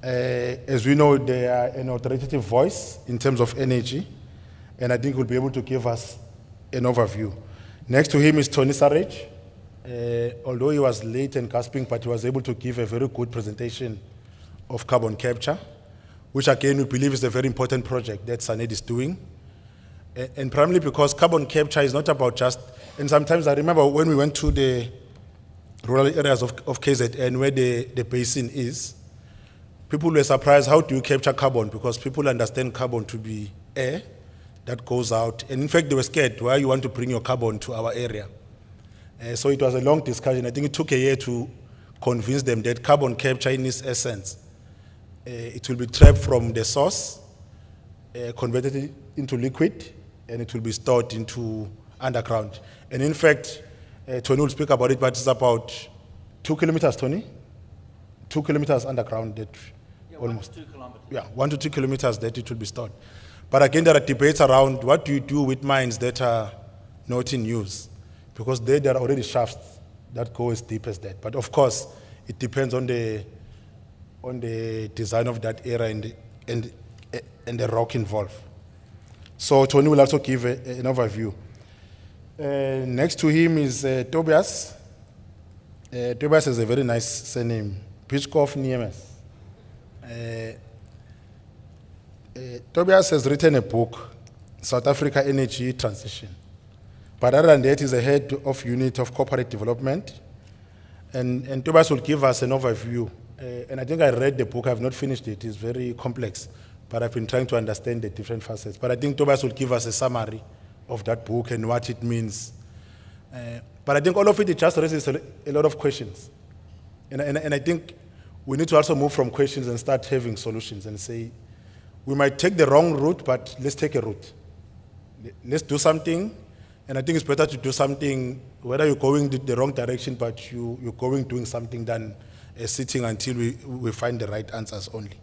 As we know, they are an authoritative voice in terms of energy, and I think will be able to give us an overview. Next to him is Tony Sarich. Although he was late and gasping, but he was able to give a very good presentation of carbon capture, which again we believe is a very important project that SANEDI is doing. And primarily because carbon capture is not about just, and sometimes I remember when we went to the rural areas of KZN where the basin is, people were surprised, how do you capture carbon? Because people understand carbon to be air that goes out. And in fact, they were scared, why you want to bring your carbon to our area? So it was a long discussion. I think it took a year to convince them that carbon capture in its essence, it will be trapped from the source, converted into liquid, and it will be stored into underground. And in fact, Tony will speak about it, but it's about 2 kilometers, Tony? 2 kilometers underground, that almost. 1 to 2 kilometers. Yeah, 1 to 2 kilometers that it will be stored. But again, there are debates around what do you do with mines that are not in use? Because there are already shafts that go as deep as that. But of course, it depends on the design of that area and the rock involved. So Tony will also give an overview. Next to him is Tobias. Tobias has a very nice surname, Pichkov Niemes. Tobias has written a book, South Africa Energy Transition. But other than that, he's the head of unit of corporate development. And Tobias will give us an overview. And I think I read the book, I've not finished it, it's very complex. But I've been trying to understand the different facets. But I think Tobias will give us a summary of that book and what it means. But I think all of it just raises a lot of questions. And I think we need to also move from questions and start having solutions and say, we might take the wrong route, but let's take a route. Let's do something. And I think it's better to do something, whether you're going the wrong direction, but you're going doing something than sitting until we find the right answers only.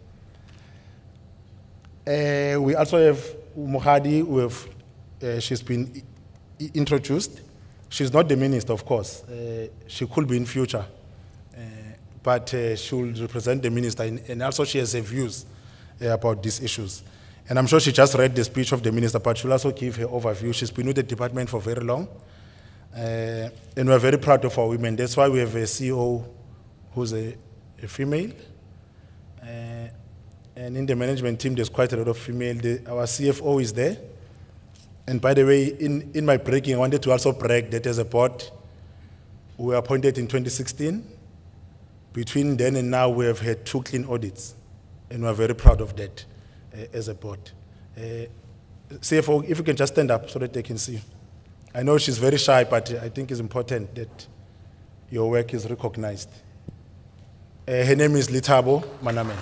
We also have Mohadi, she's been introduced. She's not the minister, of course. She could be in future. But she will represent the minister, and also she has her views about these issues. And I'm sure she just read the speech of the minister, but she'll also give her overview. She's been with the department for very long. And we're very proud of our women. That's why we have a CEO who's a female. And in the management team, there's quite a lot of female. Our CFO is there. And by the way, in my breaking, I wanted to also brag that as a board, we were appointed in 2016. Between then and now, we have had 2 clean audits. And we're very proud of that as a board. CFO, if you can just stand up so that they can see. I know she's very shy, but I think it's important that your work is recognized. Her name is Litabo Manamen.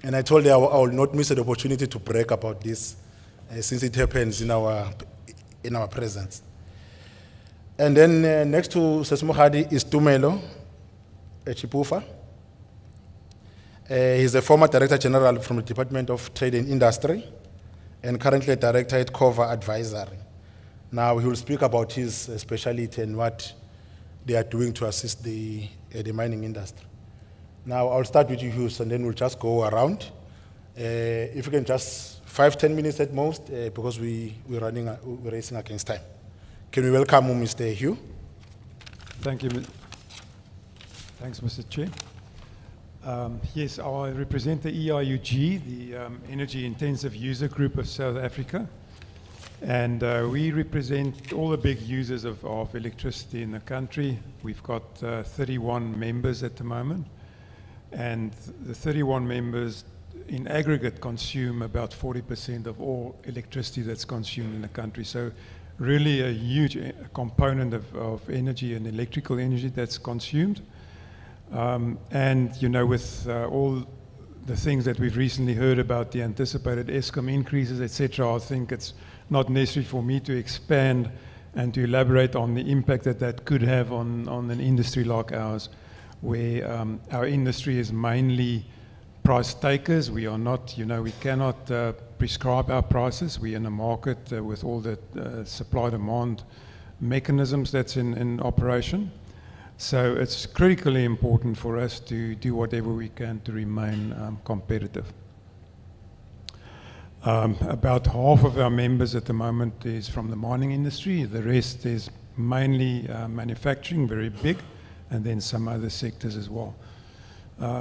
And I told her I will not miss the opportunity to brag about this since it happens in our presence. And then next to Sesmohadi is Tumelo Chipufa. He's a former Director General from the Department of Trade and Industry and currently a Director at Cover Advisory. Now he will speak about his specialty and what they are doing to assist the mining industry. Now I'll start with you, Hughes, and then we'll just go around. If you can just 5-10 minutes at most, because we're racing against time. Can we welcome Mr. Hugh? Thank you. Thanks, Mr. Chair. Yes, I represent the EIUG, the Energy Intensive User Group of South Africa. And we represent all the big users of electricity in the country. We've got 31 members at the moment. And the 31 members in aggregate consume about 40% of all electricity that's consumed in the country. So really a huge component of energy and electrical energy that's consumed. And, you know, with all the things that we've recently heard about the anticipated Eskom increases, etc., I think it's not necessary for me to expand and to elaborate on the impact that that could have on an industry like ours, where our industry is mainly price takers. We are not, you know, we cannot prescribe our prices. We're in a market with all the supply-demand mechanisms that's in operation. So it's critically important for us to do whatever we can to remain competitive. About half of our members at the moment is from the mining industry. The rest is mainly manufacturing, very big, and then some other sectors as well.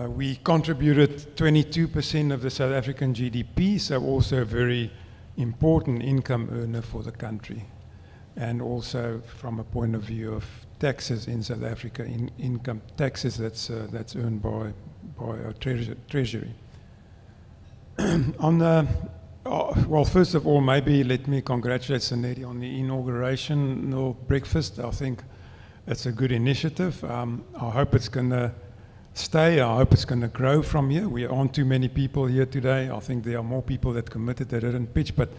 We contributed 22% of the South African GDP, so also a very important income earner for the country. And also from a point of view of taxes in South Africa, income taxes that's earned by our treasury. Well, first of all, maybe let me congratulate SANEDI on the inauguration breakfast. I think it's a good initiative. I hope it's going to stay. I hope it's going to grow from here. We aren't too many people here today. I think there are more people that committed that didn't pitch, but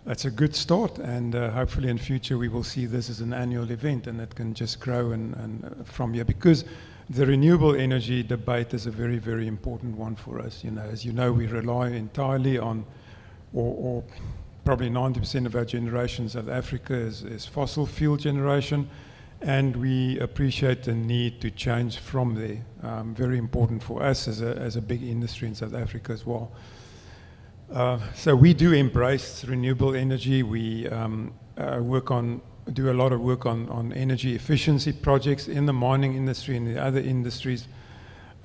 it's a good start, and hopefully in future we will see this as an annual event, and it can just grow and from here, because the renewable energy debate is a very, very important one for us. As you know, we rely entirely on, or probably 90% of our generation in South Africa is fossil fuel generation, and we appreciate the need to change from there. Very important for us as a big industry in South Africa as well. So we do embrace renewable energy. We do a lot of work on energy efficiency projects in the mining industry and the other industries.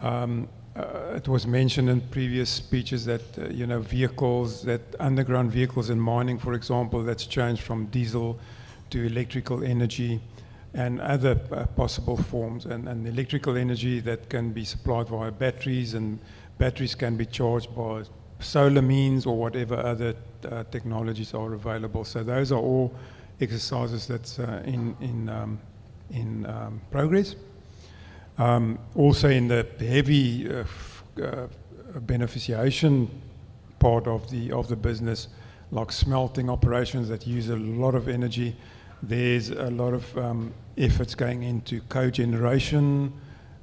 It was mentioned in previous speeches that vehicles, that underground vehicles in mining, for example, that's changed from diesel to electrical energy and other possible forms, and electrical energy that can be supplied via batteries, and batteries can be charged by solar means or whatever other technologies are available. So those are all exercises that's in progress. Also in the heavy beneficiation part of the business, like smelting operations that use a lot of energy, there's a lot of efforts going into cogeneration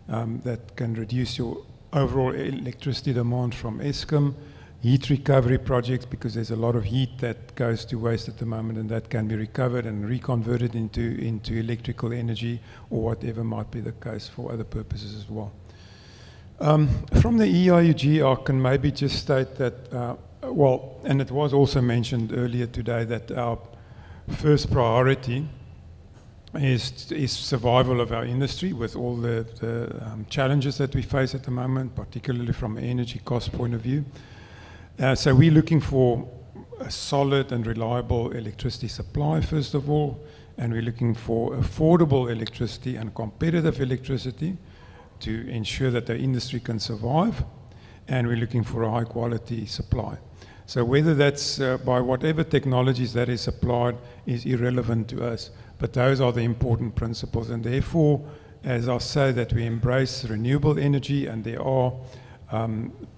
that can reduce your overall electricity demand from Eskom. Heat recovery projects, because there's a lot of heat that goes to waste at the moment, and that can be recovered and reconverted into electrical energy or whatever might be the case for other purposes as well. From the EIUG, I can maybe just state that, and it was also mentioned earlier today, that our first priority is survival of our industry with all the challenges that we face at the moment, particularly from an energy cost point of view. So we're looking for a solid and reliable electricity supply, first of all, and we're looking for affordable electricity and competitive electricity to ensure that the industry can survive, and we're looking for a high quality supply. So whether that's by whatever technologies that is supplied is irrelevant to us, but those are the important principles, and therefore, as I say, that we embrace renewable energy, and there are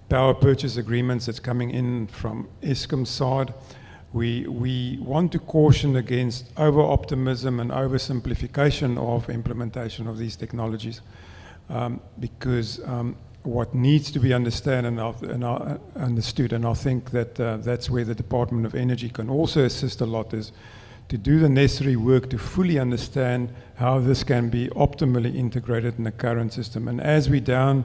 power purchase agreements that's coming in from Eskom's side. We want to caution against over-optimism and oversimplification of implementation of these technologies, because what needs to be understood and I think that that's where the Department of Energy can also assist a lot, is to do the necessary work to fully understand how this can be optimally integrated in the current system. And as we downscale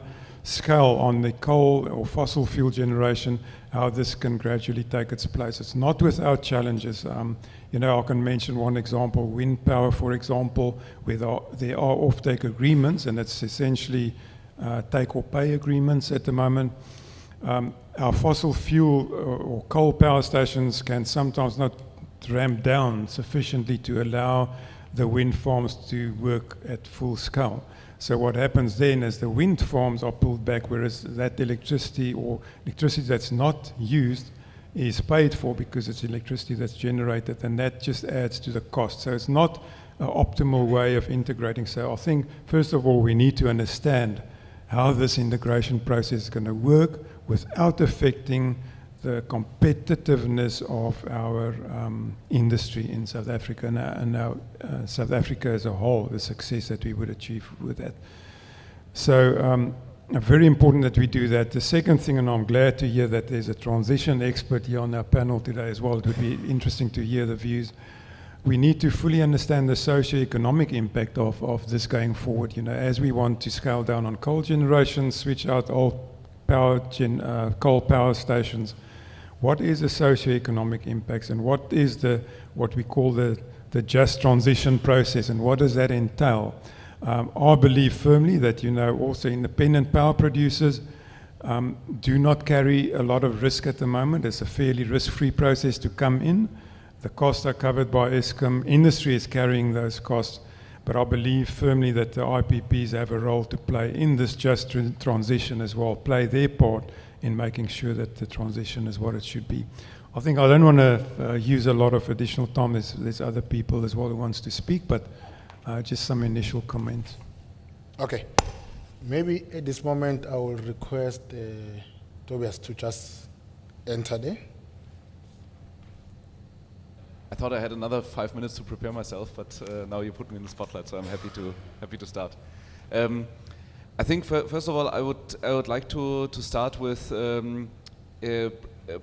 on the coal or fossil fuel generation, how this can gradually take its place. It's not without challenges. I can mention one example, wind power, for example, where there are offtake agreements, and it's essentially take or pay agreements at the moment. Our fossil fuel or coal power stations can sometimes not ramp down sufficiently to allow the wind farms to work at full scale. So what happens then is the wind farms are pulled back, whereas that electricity or electricity that's not used is paid for because it's electricity that's generated, and that just adds to the cost. So it's not an optimal way of integrating. So I think, first of all, we need to understand how this integration process is going to work without affecting the competitiveness of our industry in South Africa and our South Africa as a whole, the success that we would achieve with that. So very important that we do that. The second thing, and I'm glad to hear that there's a transition expert here on our panel today as well. It would be interesting to hear the views. we need to fully understand the socio-economic impact of this going forward. As we want to scale down on coal generation, switch out old coal power stations, what is the socio-economic impacts, and what is what we call the just transition process, and what does that entail? I believe firmly that also independent power producers do not carry a lot of risk at the moment. It's a fairly risk-free process to come in. The costs are covered by Eskom. Industry is carrying those costs, but I believe firmly that the IPPs have a role to play in this just transition as well, play their part in making sure that the transition is what it should be. I think I don't want to use a lot of additional time. There's other people as well who wants to speak, but just some initial comments. Okay. Maybe at this moment I will request Tobias to just enter there. I thought I had another 5 minutes to prepare myself, but now you put me in the spotlight, so I'm happy to start. I think first of all, I would like to start with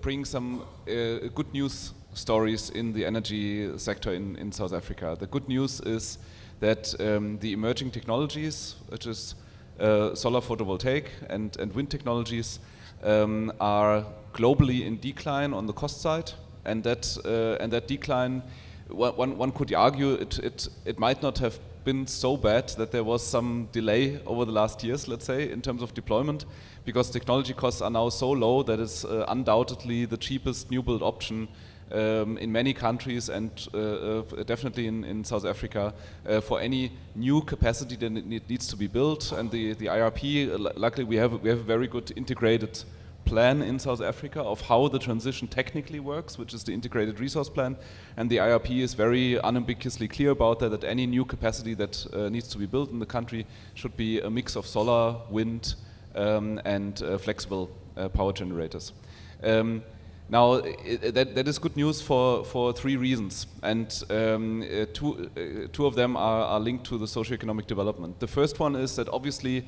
bring some good news stories in the energy sector in South Africa. The good news is that the emerging technologies, which is solar photovoltaic and wind technologies, are globally in decline on the cost side. And that decline, one could argue it might not have been so bad that there was some delay over the last years, let's say, in terms of deployment, because technology costs are now so low that it's undoubtedly the cheapest new build option in many countries, and definitely in South Africa, for any new capacity that needs to be built. And the IRP, luckily we have a very good integrated plan in South Africa of how the transition technically works, which is the integrated resource plan, and the IRP is very unambiguously clear about that any new capacity that needs to be built in the country should be a mix of solar, wind, and flexible power generators. Now, that is good news for three reasons, and two of them are linked to the socioeconomic development. The first one is that obviously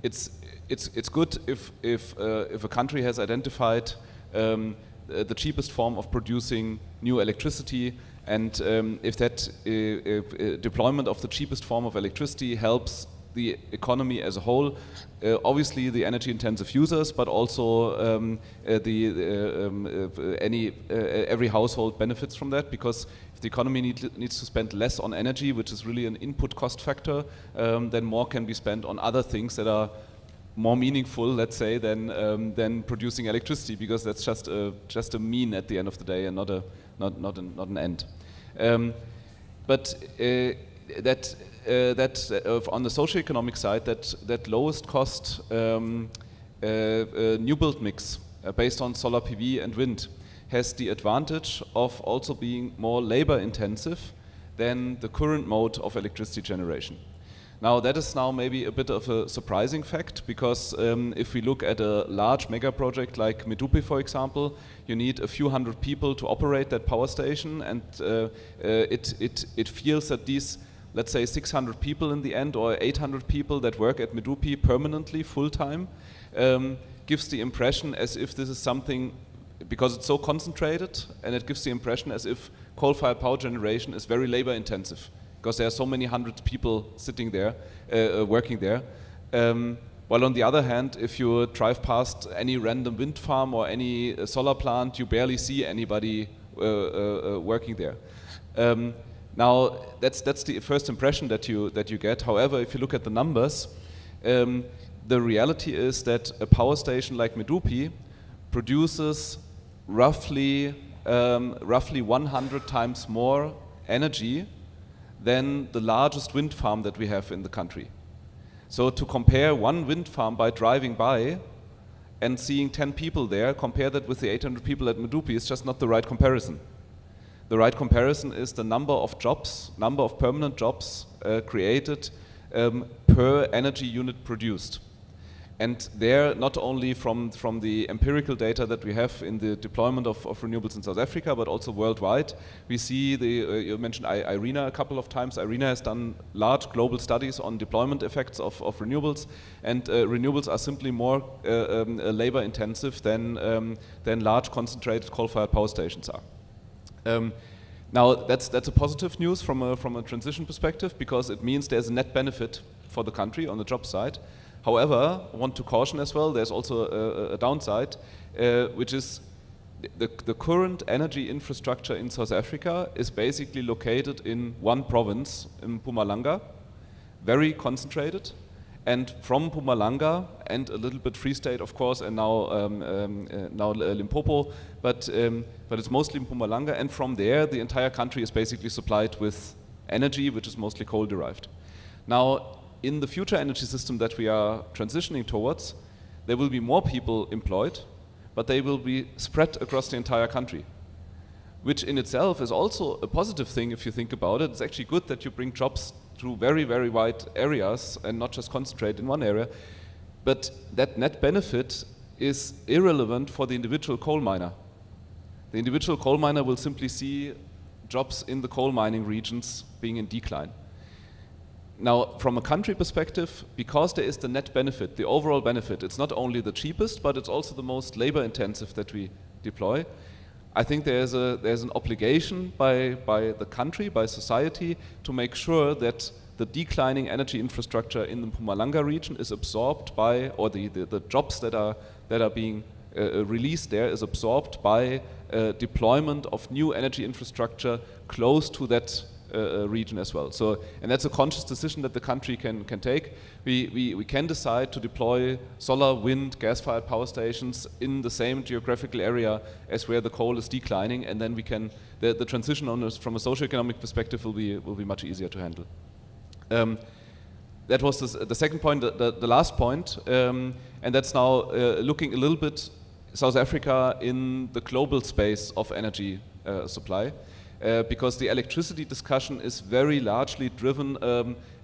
it's good if a country has identified the cheapest form of producing new electricity, and if that deployment of the cheapest form of electricity helps the economy as a whole, obviously the energy-intensive users, but also every household benefits from that, because if the economy needs to spend less on energy, which is really an input cost factor, then more can be spent on other things that are more meaningful, let's say, than producing electricity, because that's just a mean at the end of the day and not an end. But on the socioeconomic side, that lowest cost new build mix based on solar PV and wind has the advantage of also being more labor intensive than the current mode of electricity generation. Now that is now maybe a bit of a surprising fact, because if we look at a large mega project like Medupi, for example, you need a few hundred people to operate that power station, and it feels that these, let's say, 600 people in the end, or 800 people that work at Medupi permanently, full-time, gives the impression as if this is something, because it's so concentrated, and it gives the impression as if coal-fired power generation is very labor-intensive, because there are so many hundred people sitting there, working there. While on the other hand, if you drive past any random wind farm or any solar plant, you barely see anybody working there. Now, that's the first impression that you get. However, if you look at the numbers, the reality is that a power station like Medupi produces roughly 100 times more energy than the largest wind farm that we have in the country. So to compare one wind farm by driving by and seeing 10 people there, compare that with the 800 people at Medupi, is just not the right comparison. The right comparison is the number of jobs, number of permanent jobs created per energy unit produced. And there, not only from the empirical data that we have in the deployment of renewables in South Africa, but also worldwide, we see you mentioned IRENA a couple of times. IRENA has done large global studies on deployment effects of renewables, and renewables are simply more labor intensive than large concentrated coal-fired power stations are. Now, that's a positive news from a transition perspective, because it means there's a net benefit for the country on the job side. However, I want to caution as well, there's also a downside, which is the current energy infrastructure in South Africa is basically located in one province, in Mpumalanga, very concentrated. And from Mpumalanga and a little bit Free State, of course, and now Limpopo, but it's mostly Mpumalanga. And from there, the entire country is basically supplied with energy, which is mostly coal derived. Now, in the future energy system that we are transitioning towards, there will be more people employed, but they will be spread across the entire country, which in itself is also a positive thing if you think about it. It's actually good that you bring jobs through very, very wide areas and not just concentrate in one area. But that net benefit is irrelevant for the individual coal miner. The individual coal miner will simply see jobs in the coal mining regions being in decline. Now, from a country perspective, because there is the net benefit, the overall benefit, it's not only the cheapest, but it's also the most labor intensive that we deploy. I think there's an obligation by the country, by society, to make sure that the declining energy infrastructure in the Mpumalanga region is absorbed by, or the jobs that are being released there is absorbed by deployment of new energy infrastructure close to that region as well. So, and that's a conscious decision that the country can take. We can decide to deploy solar, wind, gas-fired power stations in the same geographical area as where the coal is declining, and then we can the transition on this from a socio-economic perspective will be much easier to handle. That was the second point. The last point, and that's now looking a little bit South Africa in the global space of energy supply. Because the electricity discussion is very largely driven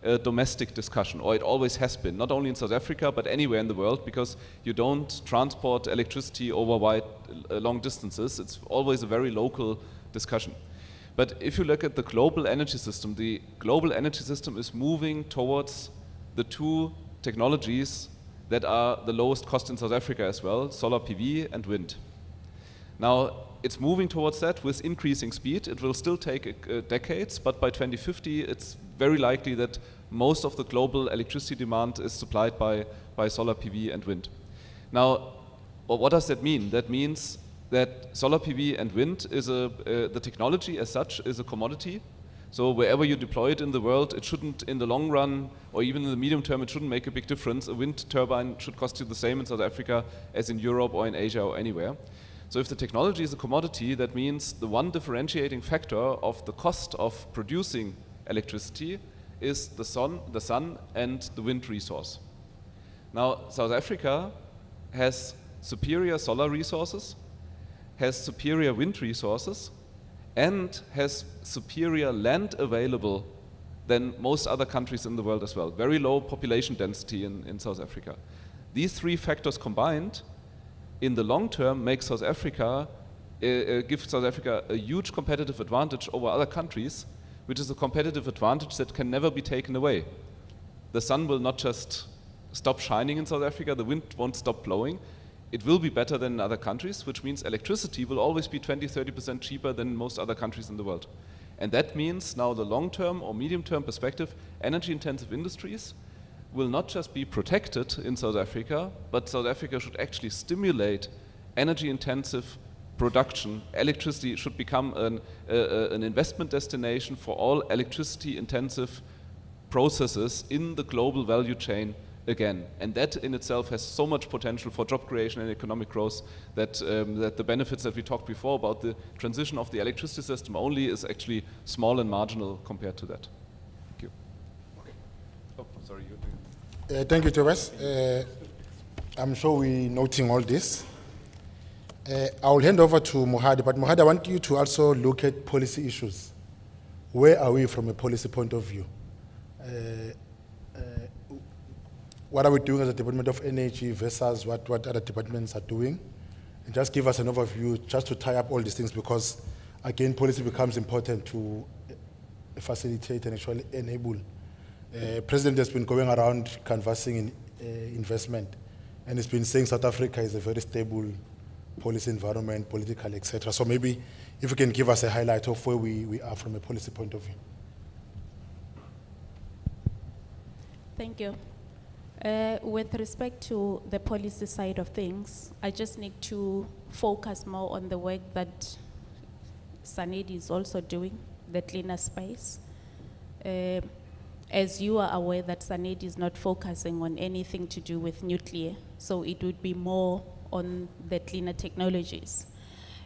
a domestic discussion, or it always has been, not only in South Africa, but anywhere in the world, because you don't transport electricity over long distances. It's always a very local discussion. But if you look at the global energy system is moving towards the two technologies that are the lowest cost in South Africa as well, solar PV and wind. Now, it's moving towards that with increasing speed. It will still take decades, but by 2050, it's very likely that most of the global electricity demand is supplied by solar PV and wind. Now, what does that mean? That means that solar PV and wind is the technology as such is a commodity. So wherever you deploy it in the world, it shouldn't, in the long run, or even in the medium term, it shouldn't make a big difference. A wind turbine should cost you the same in South Africa as in Europe or in Asia or anywhere. So if the technology is a commodity, that means the one differentiating factor of the cost of producing electricity is the sun and the wind resource. Now, South Africa has superior solar resources, has superior wind resources, and has superior land available than most other countries in the world as well. Very low population density in South Africa. These three factors combined in the long term make South Africa, give South Africa a huge competitive advantage over other countries, which is a competitive advantage that can never be taken away. The sun will not just stop shining in South Africa, the wind won't stop blowing. It will be better than in other countries, which means electricity will always be 20–30% cheaper than most other countries in the world. And that means now the long-term or medium-term perspective, energy-intensive industries will not just be protected in South Africa, but South Africa should actually stimulate energy-intensive production. Electricity should become an investment destination for all electricity-intensive processes in the global value chain again. And that in itself has so much potential for job creation and economic growth that, that the benefits that we talked before about the transition of the electricity system only is actually small and marginal compared to that. Thank you. Okay. Oh, sorry. Thank you, Thomas. I'm sure we're noting all this. I'll hand over to Mohad, but Mohad, I want you to also look at policy issues. Where are we from a policy point of view? What are we doing as a Department of Energy versus what other departments are doing? And just give us an overview just to tie up all these things, because again, policy becomes important to facilitate and actually enable. President has been going around canvassing investment, and he's been saying South Africa is a very stable policy environment, political, etc. So maybe if you can give us a highlight of where we are from a policy point of view. Thank you. With respect to the policy side of things, I just need to focus more on the work that SANEDI is also doing, the cleaner space. As you are aware that SANEDI is not focusing on anything to do with nuclear, so it would be more on the cleaner technologies.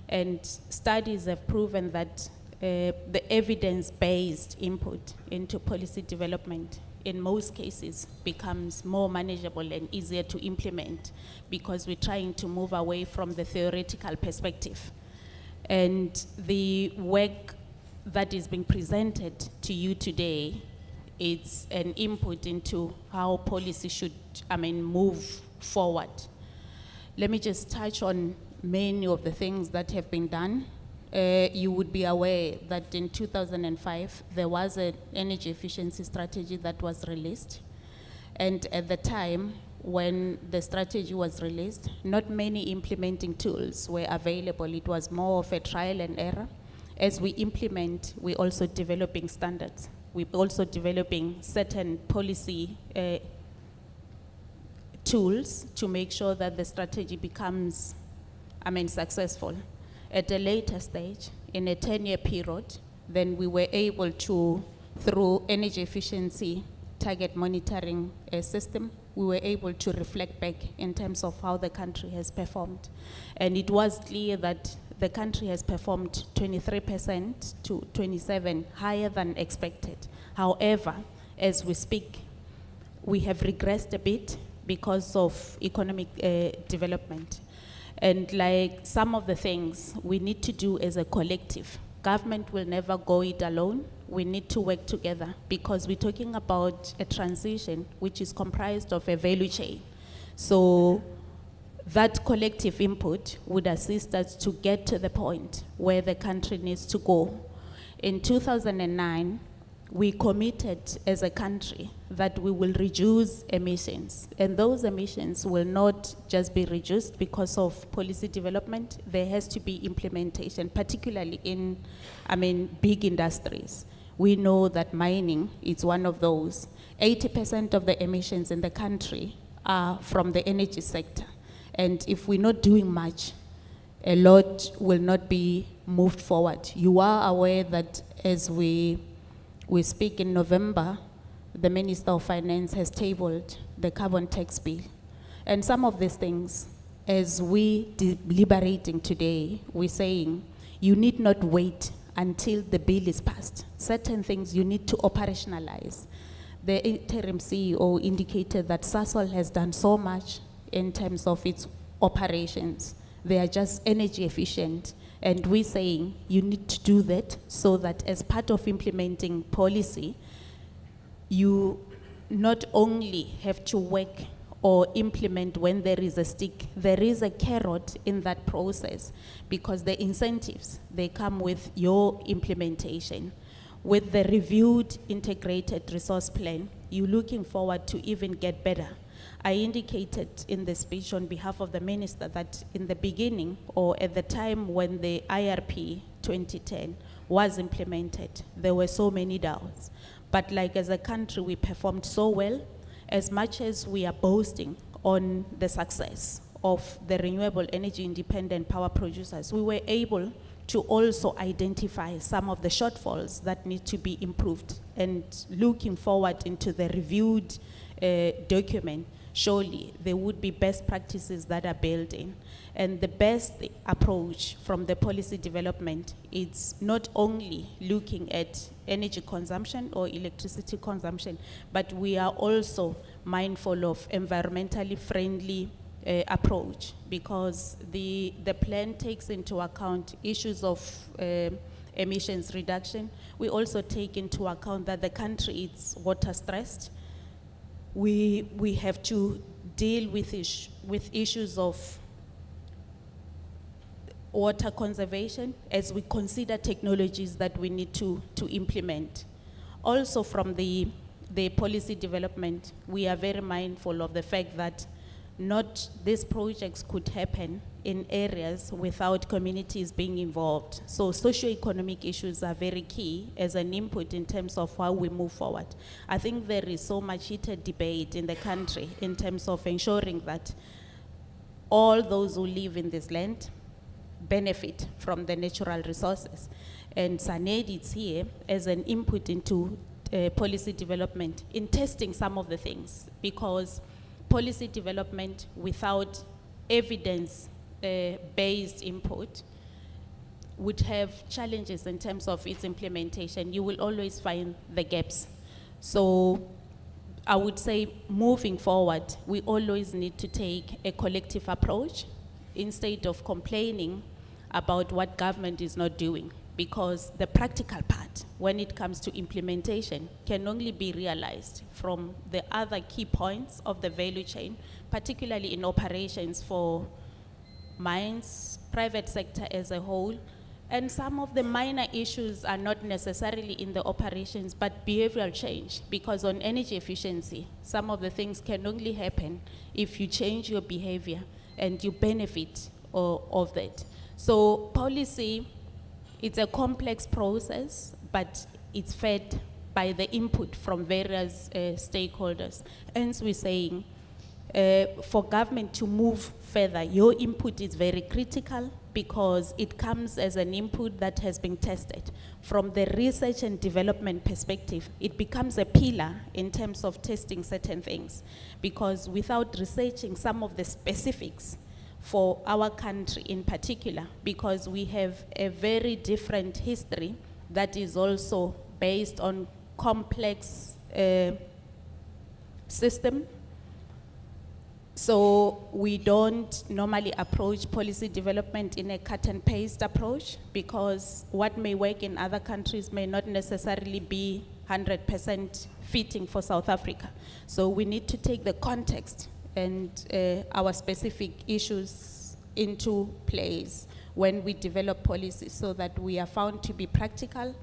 And studies have proven that the evidence-based input into policy development in most cases becomes more manageable and easier to implement because we're trying to move away from the theoretical perspective. And the work that is being presented to you today, it's an input into how policy should, move forward. Let me just touch on many of the things that have been done. You would be aware that in 2005, there was an energy efficiency strategy that was released. And at the time, when the strategy was released, not many implementing tools were available. It was more of a trial and error. As we implement, we're also developing standards. We're also developing certain policy tools to make sure that the strategy becomes, successful. At a later stage, in a 10-year period, then we were able to, through energy efficiency target monitoring system, we were able to reflect back in terms of how the country has performed. And it was clear that the country has performed 23% to 27% higher than expected. However, as we speak, we have regressed a bit because of economic development. And like some of the things we need to do as a collective, government will never go it alone. We need to work together because we're talking about a transition which is comprised of a value chain. So that collective input would assist us to get to the point where the country needs to go. In 2009, we committed as a country that we will reduce emissions. And those emissions will not just be reduced because of policy development. There has to be implementation, particularly in, big industries. We know that mining is one of those. 80% of the emissions in the country are from the energy sector. And if we're not doing much, a lot will not be moved forward. You are aware that as we speak in November, the Minister of Finance has tabled the carbon tax bill. And some of these things, as we deliberating today, we're saying, you need not wait until the bill is passed. Certain things you need to operationalize. The interim CEO indicated that Sasol has done so much in terms of its operations. They are just energy efficient. And we're saying you need to do that so that as part of implementing policy, you not only have to work or implement when there is a stick, there is a carrot in that process because the incentives, they come with your implementation. With the reviewed integrated resource plan, you're looking forward to even get better. I indicated in the speech on behalf of the minister that in the beginning or at the time when the IRP 2010 was implemented, there were so many doubts. But like as a country, we performed so well. As much as we are boasting on the success of the renewable energy independent power producers, we were able to also identify some of the shortfalls that need to be improved. And looking forward into the reviewed document, surely there would be best practices that are built in. And the best approach from the policy development is not only looking at energy consumption or electricity consumption, but we are also mindful of environmentally friendly approach because the plan takes into account issues of emissions reduction. We also take into account that the country is water stressed. We have to deal with issues of water conservation as we consider technologies that we need to implement. Also from the policy development, we are very mindful of the fact that not these projects could happen in areas without communities being involved. So socio-economic issues are very key as an input in terms of how we move forward. I think there is so much heated debate in the country in terms of ensuring that all those who live in this land benefit from the natural resources. And SANEDI is here as an input into policy development in testing some of the things, because policy development without evidence-based input would have challenges in terms of its implementation. You will always find the gaps. So I would say moving forward, we always need to take a collective approach instead of complaining about what government is not doing, because the practical part when it comes to implementation can only be realized from the other key points of the value chain, particularly in operations for mines, private sector as a whole. And some of the minor issues are not necessarily in the operations, but behavioral change, because on energy efficiency, some of the things can only happen if you change your behavior and you benefit of that. So policy, it's a complex process, but it's fed by the input from various stakeholders. Hence we're saying, for government to move further, your input is very critical, because it comes as an input that has been tested. From the research and development perspective, it becomes a pillar in terms of testing certain things, because without researching some of the specifics for our country in particular, because we have a very different history that is also based on complex system. So we don't normally approach policy development in a cut and paste approach, because what may work in other countries may not necessarily be 100% fitting for South Africa. So we need to take the context and our specific issues into place when we develop policies, so that we are found to be practical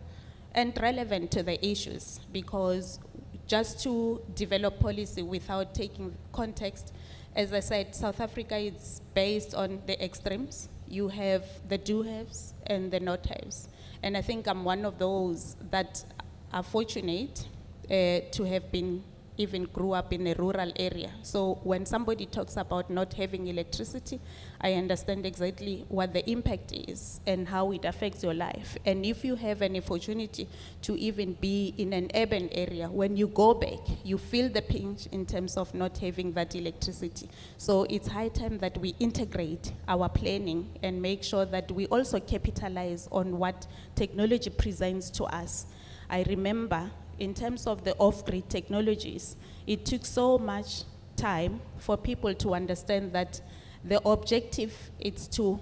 and relevant to the issues. Because just to develop policy without taking context, as I said, South Africa is based on the extremes. You have the do-haves and the not-haves. And I think I'm one of those that are fortunate to have been even grew up in a rural area. So when somebody talks about not having electricity, I understand exactly what the impact is and how it affects your life. And if you have an opportunity to even be in an urban area, when you go back, you feel the pinch in terms of not having that electricity. So it's high time that we integrate our planning and make sure that we also capitalize on what technology presents to us. I remember in terms of the off-grid technologies, it took so much time for people to understand that the objective is to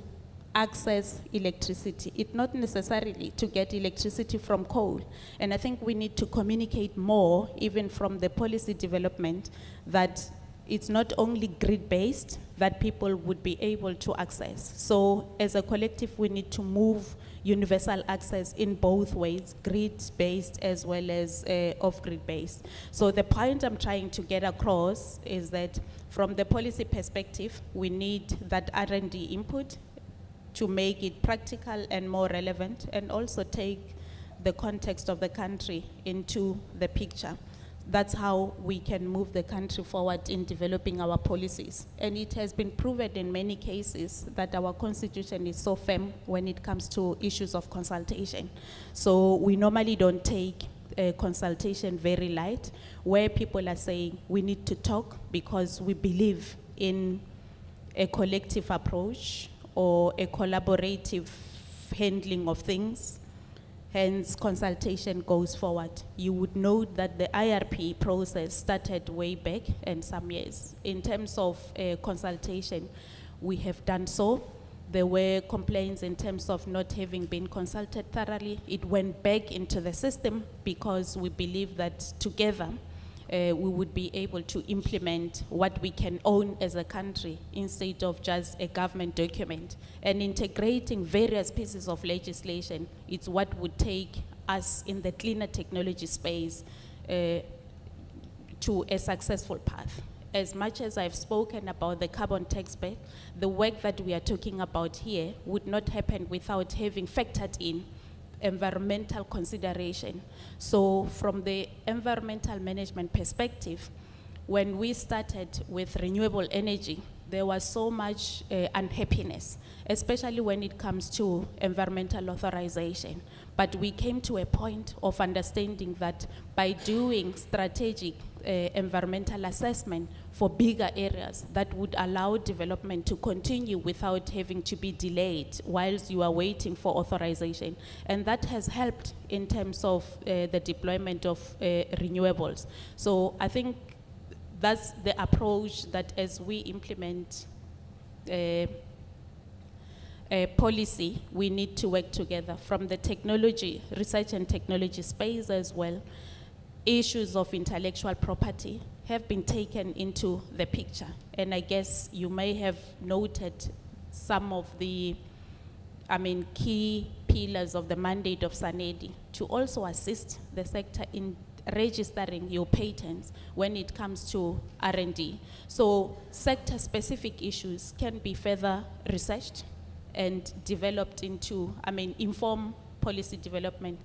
access electricity. It's not necessarily to get electricity from coal. And I think we need to communicate more, even from the policy development, that it's not only grid-based that people would be able to access. So as a collective, we need to move universal access in both ways, grid-based as well as off-grid-based. So the point I'm trying to get across is that from the policy perspective, we need that R&D input to make it practical and more relevant, and also take the context of the country into the picture. That's how we can move the country forward in developing our policies. And it has been proven in many cases that our constitution is so firm when it comes to issues of consultation. So we normally don't take consultation very light, where people are saying we need to talk because we believe in a collective approach or a collaborative handling of things. Hence, consultation goes forward. You would note that the IRP process started way back and some years. In terms of consultation, we have done so. There were complaints in terms of not having been consulted thoroughly. It went back into the system because we believe that together we would be able to implement what we can own as a country instead of just a government document. And integrating various pieces of legislation, it's what would take us in the cleaner technology space to a successful path. as much as I've spoken about the carbon tax back, the work that we are talking about here would not happen without having factored in environmental consideration. So from the environmental management perspective, when we started with renewable energy, there was so much unhappiness, especially when it comes to environmental authorization. But we came to a point of understanding that by doing strategic environmental assessment for bigger areas, that would allow development to continue without having to be delayed whilst you are waiting for authorization. And that has helped in terms of the deployment of renewables. So I think that's the approach that as we implement a policy, we need to work together from the technology, research and technology space as well. Issues of intellectual property have been taken into the picture. And I guess you may have noted some of the, key pillars of the mandate of SANEDI to also assist the sector in registering your patents when it comes to R&D. So sector-specific issues can be further researched and developed into, inform policy development.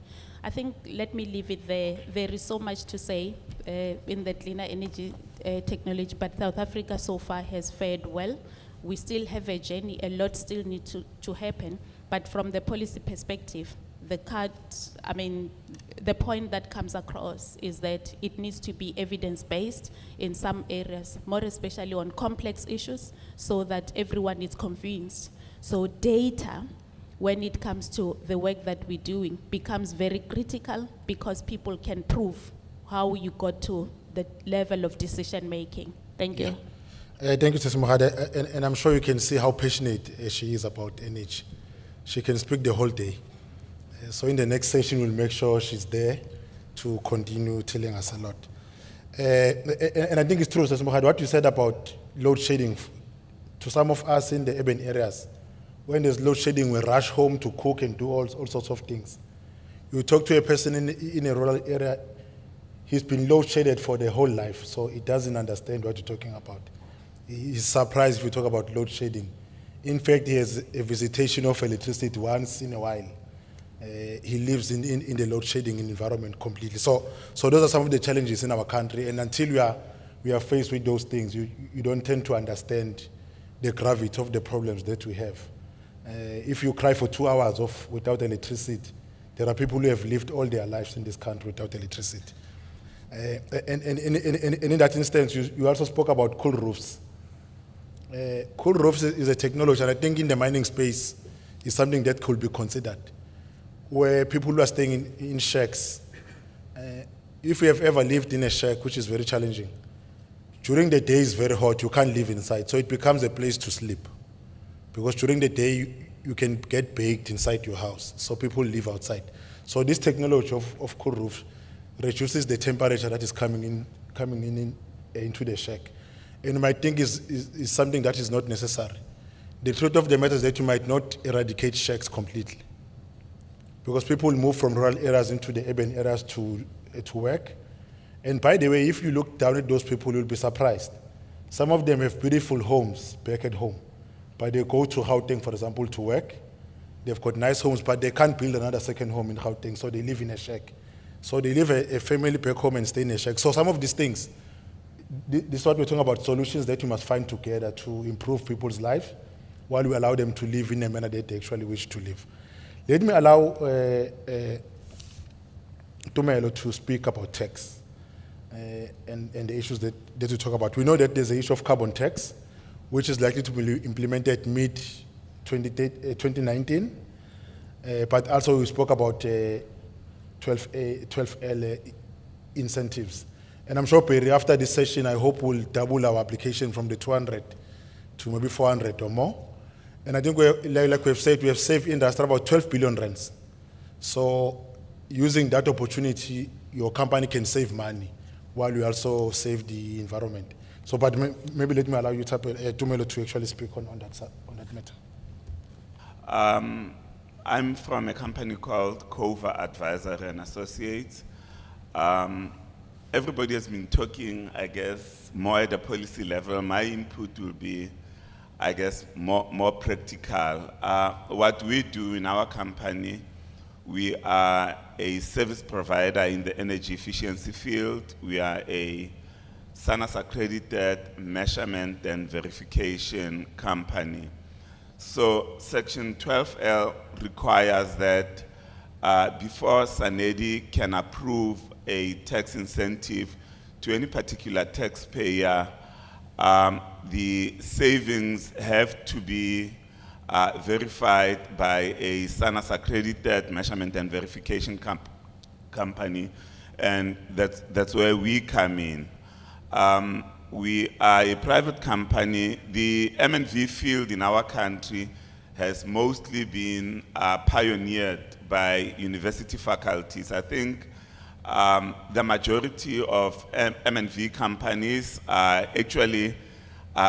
I think, let me leave it there. There is so much to say in the cleaner energy technology, but South Africa so far has fared well. We still have a journey, a lot still needs to happen, but from the policy perspective, the point that comes across is that it needs to be evidence-based in some areas, more especially on complex issues, so that everyone is convinced. So data, when it comes to the work that we're doing, becomes very critical because people can prove how you got to the level of decision-making. Thank you. Thank you, Ms. Mohade. And I'm sure you can see how passionate she is about energy. She can speak the whole day. So in the next session, we'll make sure she's there to continue telling us a lot. And I think it's true, Ms. Mohade, what you said about load shedding. To some of us in the urban areas, when there's load shedding, we rush home to cook and do all sorts of things. You talk to a person in a rural area, he's been load shedded for the whole life, so he doesn't understand what you're talking about. He's surprised if you talk about load shedding. In fact, he has a visitation of electricity once in a while. He lives in the load shedding environment completely. So those are some of the challenges in our country, and until we are faced with those things, you don't tend to understand the gravity of the problems that we have. If you cry for 2 hours without electricity, there are people who have lived all their lives in this country without electricity. And in that instance, you also spoke about cool roofs. Cool roofs is a technology, and I think in the mining space is something that could be considered, where people who are staying in shacks, if you have ever lived in a shack, which is very challenging, during the day it's very hot, you can't live inside, so it becomes a place to sleep. Because during the day, you can get baked inside your house, so people live outside. So this technology of cool roof reduces the temperature that is coming in into the shack. And you might think is something that is not necessary. The truth of the matter is that you might not eradicate shacks completely, because people move from rural areas into the urban areas to work. And by the way, if you look down at those people, you'll be surprised. Some of them have beautiful homes back at home, but they go to Gauteng, for example, to work. They've got nice homes, but they can't build another second home in Gauteng, so they live in a shack. So they leave a family back home and stay in a shack. So some of these things, this is what we're talking about, solutions that you must find together to improve people's life while we allow them to live in a manner that they actually wish to live. Let me allow Tumelo to speak about tax and the issues that we talk about. We know that there's the issue of carbon tax, which is likely to be implemented mid-2019, but also we spoke about 12L incentives. And I'm sure, Perry, after this session, I hope we'll double our application from the 200 to maybe 400 or more. And I think, like we've said, we have saved industry about 12 billion rands. So using that opportunity, your company can save money while you also save the environment. So, but maybe let me allow you, Tumelo, to actually speak on that matter. I'm from a company called Cova Advisory and Associates. everybody has been talking, I guess, more at the policy level. My input will be, I guess, more practical. What we do in our company, we are a service provider in the energy efficiency field. We are a SANAS accredited measurement and verification company. So Section 12L requires that before SANEDI can approve a tax incentive to any particular taxpayer, the savings have to be verified by a SANAS accredited measurement and verification company, and that's where we come in. We are a private company. The M&V field in our country has mostly been pioneered by university faculties. I think the majority of M&V companies are actually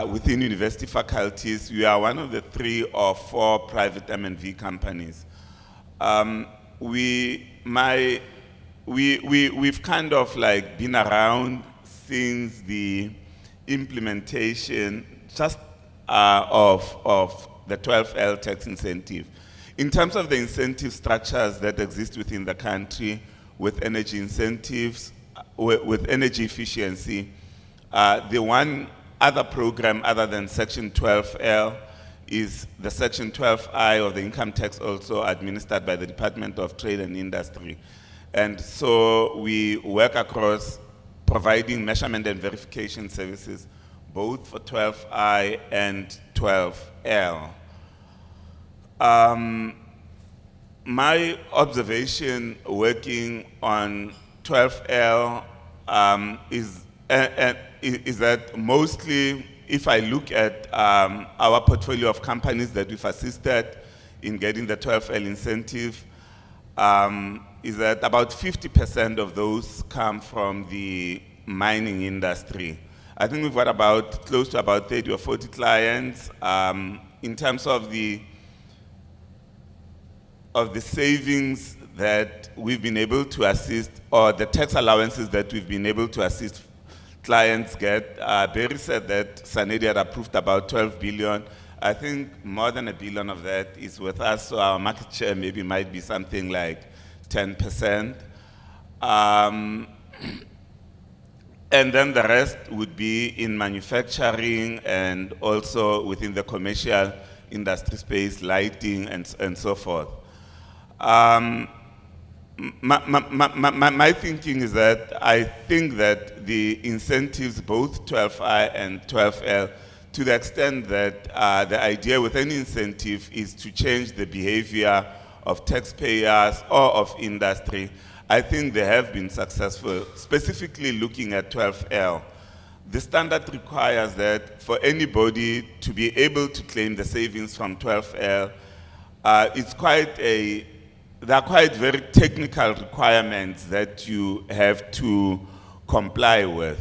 within university faculties. We are one of the 3 or 4 private M&V companies. We've kind of like been around since the implementation just of the 12L tax incentive. In terms of the incentive structures that exist within the country with energy incentives, with energy efficiency, the one other program other than Section 12L is the Section 12I of the income tax, also administered by the Department of Trade and Industry. And so we work across providing measurement and verification services, both for 12I and 12L. My observation working on 12L is that mostly, if I look at our portfolio of companies that we've assisted in getting the 12L incentive, is that about 50% of those come from the mining industry. I think we've got close to about 30 or 40 clients. In terms of the savings that we've been able to assist, or the tax allowances that we've been able to assist clients get, Barry said that SANEDI had approved about 12 billion. I think more than $1 billion of that is with us, so our market share maybe might be something like 10%. And then the rest would be in manufacturing and also within the commercial industry space, lighting and so forth. My thinking is that I think that the incentives, both 12I and 12L, to the extent that the idea with any incentive is to change the behavior of taxpayers or of industry, I think they have been successful. Specifically looking at 12L, the standard requires that for anybody to be able to claim the savings from 12L, there are quite very technical requirements that you have to comply with.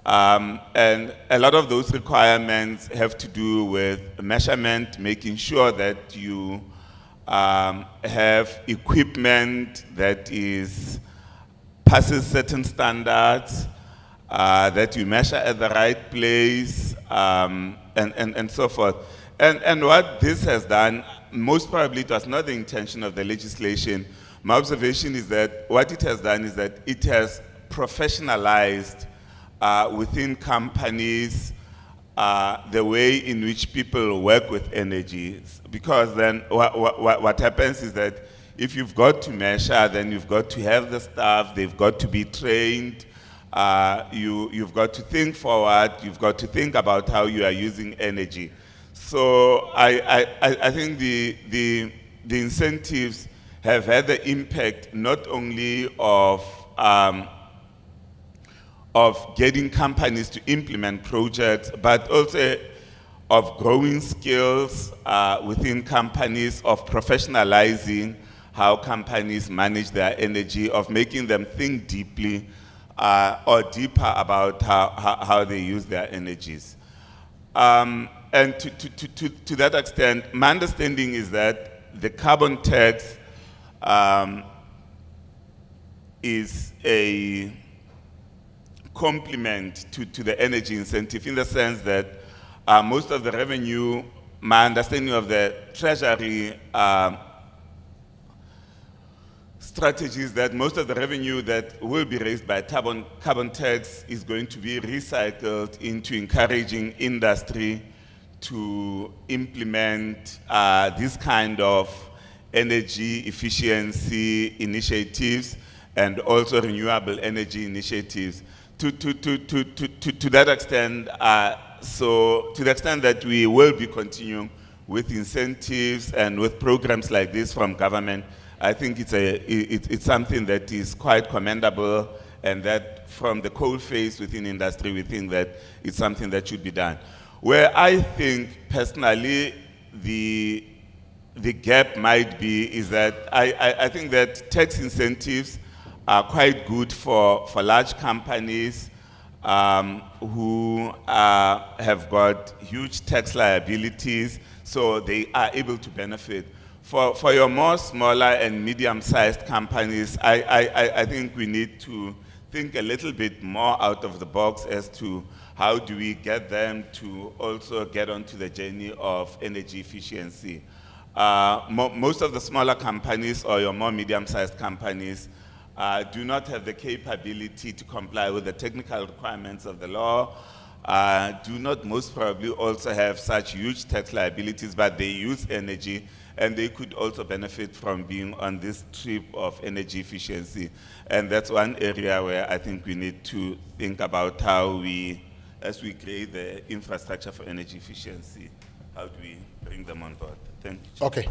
And a lot of those requirements have to do with measurement, making sure that you have equipment that passes certain standards, that you measure at the right place, and so forth. And what this has done, most probably it was not the intention of the legislation. My observation is that what it has done is that it has professionalized within companies the way in which people work with energy. Because then what happens is that if you've got to measure, then you've got to have the staff, they've got to be trained, you've got to think forward, you've got to think about how you are using energy. So I think the incentives have had the impact not only of getting companies to implement projects, but also of growing skills within companies, of professionalizing how companies manage their energy, of making them think deeply or deeper about how they use their energies. And to that extent, my understanding is that the carbon tax complement to the energy incentive, in the sense that most of the revenue, my understanding of the Treasury strategies, that most of the revenue that will be raised by carbon tax is going to be recycled into encouraging industry to implement this kind of energy efficiency initiatives and also renewable energy initiatives. To that extent, so to the extent that we will be continuing with incentives and with programs like this from government, I think it's something that is quite commendable, and that from the coal face within industry, we think that it's something that should be done. Where I think personally the gap might be is that I think that tax incentives are quite good for large companies who have got huge tax liabilities, so they are able to benefit. For your more smaller and medium-sized companies, I think we need to think a little bit more out of the box as to how do we get them to also get onto the journey of energy efficiency. Most of the smaller companies or your more medium-sized companies do not have the capability to comply with the technical requirements of the law, do not most probably also have such huge tax liabilities, but they use energy, and they could also benefit from being on this trip of energy efficiency. And that's one area where I think we need to think about how we, as we create the infrastructure for energy efficiency, how do we bring them on board? Thank you. Okay.